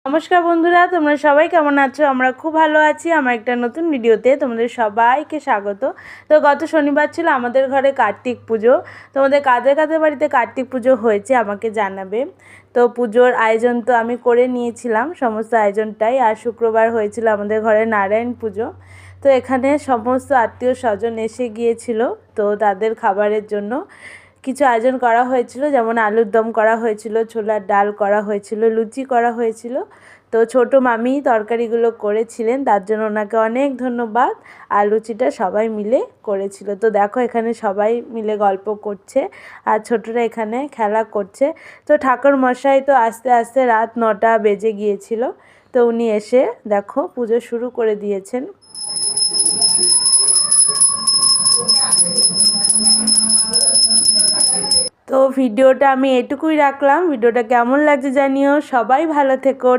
নমস্কার বন্ধুরা, তোমরা সবাই কেমন আছো? আমরা খুব ভালো আছি। আমার একটা নতুন ভিডিওতে তোমাদের সবাইকে স্বাগত। তো গত শনিবার ছিল আমাদের ঘরে কার্তিক পুজো। তোমাদের কাদের কাদের বাড়িতে কার্তিক পুজো হয়েছে আমাকে জানাবে। তো পুজোর আয়োজন তো আমি করে নিয়েছিলাম, সমস্ত আয়োজনটাই। আর শুক্রবার হয়েছিল আমাদের ঘরে নারায়ণ পুজো। তো এখানে সমস্ত আত্মীয় স্বজন এসে গিয়েছিল, তো তাদের খাবারের জন্য কিছু আয়োজন করা হয়েছিল, যেমন আলুর দম করা হয়েছিল, ছোলার ডাল করা হয়েছিল, লুচি করা হয়েছিল। তো ছোটো মামি তরকারিগুলো করেছিলেন, তার জন্য ওনাকে অনেক ধন্যবাদ। আর লুচিটা সবাই মিলে করেছিল। তো দেখো এখানে সবাই মিলে গল্প করছে আর ছোটরা এখানে খেলা করছে। তো ঠাকুর মশাই তো আস্তে আস্তে রাত 9টা বেজে গিয়েছিল। তো উনি এসে দেখো পুজো শুরু করে দিয়েছেন। তো ভিডিওটা আমি এটুকুই রাখলাম। ভিডিওটা কেমন লাগছে জানিও। সবাই ভালো থেকো।